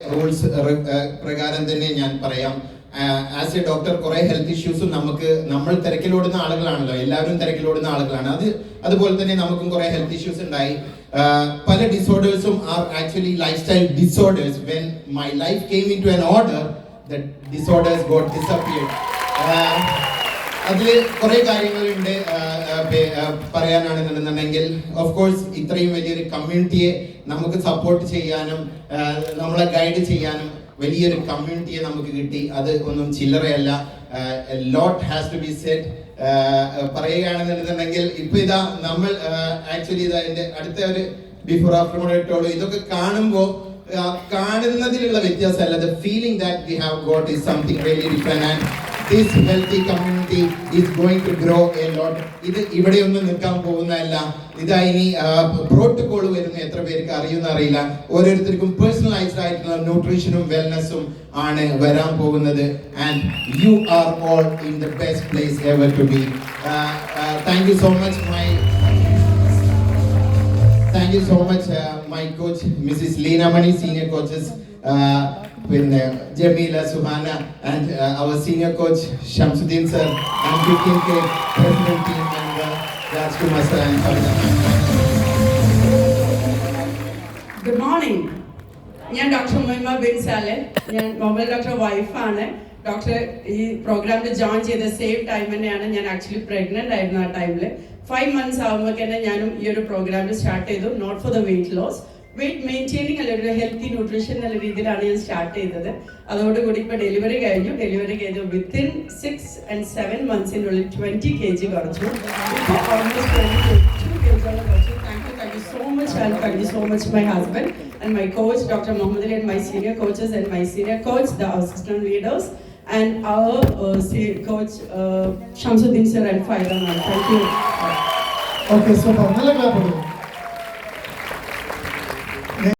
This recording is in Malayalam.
റൂൾസ് പ്രകാരം തന്നെ ഞാൻ പറയാം. ആസ് എ ഡോക്ടർ കുറെ ഹെൽത്ത് ഇഷ്യൂസും നമ്മൾ തിരക്കിലോടുന്ന ആളുകളാണല്ലോ, എല്ലാവരും തിരക്കിലോടുന്ന ആളുകളാണ്. അതുപോലെ തന്നെ നമുക്കും കുറെ ഹെൽത്ത് ഇഷ്യൂസ് ഉണ്ടായി. പല ഡിസോർഡേഴ്സും are actually life style disorders. When my life came into an order, the disorders got disappeared. അതിൽ കുറെ കാര്യങ്ങളുണ്ട് പറയാനാണെന്നുണ്ടെങ്കിൽ. ഓഫ് കോഴ്സ് ഇത്രയും വലിയൊരു കമ്മ്യൂണിറ്റിയെ നമുക്ക് സപ്പോർട്ട് ചെയ്യാനും നമ്മളെ ഗൈഡ് ചെയ്യാനും വലിയൊരു കമ്മ്യൂണിറ്റിയെ നമുക്ക് കിട്ടി. അത് ഒന്നും ചില്ലറയല്ല. ലോട്ട് ഹാസ് ടു ബി സെഡ്. പറയുകയാണെന്നുണ്ടെങ്കിൽ ഇപ്പൊ ഇതാ നമ്മൾ ആക്ച്വലി ഇതാ എന്റെ അടുത്ത ഒരു ബിഫോർ ആഫ്റ്റർ കൂടെ ഇട്ടോളൂ. ഇതൊക്കെ കാണുമ്പോൾ കാണുന്നതിലുള്ള വ്യത്യാസമല്ല, the feeling that we have got is something really different, and this healthy community is going to grow a lot. ഇത് ഇവിടെയൊന്നും നിൽക്കാൻ പോകുന്നതല്ല. ഇതാ ഇനി പ്രോട്ടോകോൾ വരുന്ന എത്ര പേർക്ക് അറിയുന്ന അറിയില്ല. ഓരോരുത്തർക്കും പേഴ്സണലൈസ്ഡ് ആയിട്ടുള്ള ന്യൂട്രീഷനും വെൽനെസ്സും ആണ് വരാൻ പോകുന്നത്. And you are all in the best place ever to be. Thank you so much Thank you so much, my coach, Mrs. Leena Mani, senior coaches, Jamila, Suhana, and our senior coach, Shamsuddin sir, and 15K president team member, Rajkumar sir, and Kavita. Good morning. ഞാൻ ഡോക്ടർ മൊയ്മ ബിൻ സാലൻ. ഞാൻ മൊബൈൽ ഡോക്ടർ വൈഫാണ്. ഡോക്ടർ ഈ പ്രോഗ്രാമിൽ ജോയിൻ ചെയ്ത സെയിം ടൈം തന്നെയാണ്. ഞാൻ ആക്ച്വലി പ്രഗ്നന്റ് ആയിരുന്നു ആ ടൈമിൽ. 5 months ആകുമ്പോൾ തന്നെ ഞാനും ഈ ഒരു പ്രോഗ്രാമിൽ സ്റ്റാർട്ട് ചെയ്തു. Not for the weight loss, weight maintaining അല്ല, ഒരു ഹെൽത്തി ന്യൂട്രീഷൻ എന്നുള്ള രീതിയിലാണ് ഞാൻ സ്റ്റാർട്ട് ചെയ്തത്. അതോടുകൂടി ഇപ്പോൾ ഡെലിവറി കഴിഞ്ഞു. വിത്തിൻ 6 and 7 months-നുള്ളിൽ 20 kg കുറച്ചു. ഇപ്പോൾ ഓൾമോസ്റ്റ് 22 kg കുറച്ചു. Thank you so much, and thank you so much my husband and my coach Dr. Mohammed Ali, and my senior coaches and my senior coach, the assistant leaders, and our coach Shamsuddin sir and Faida ma'am. Thank you. Okay, so നല്ല ക്ലാപ്പ് കൊടുക്കും.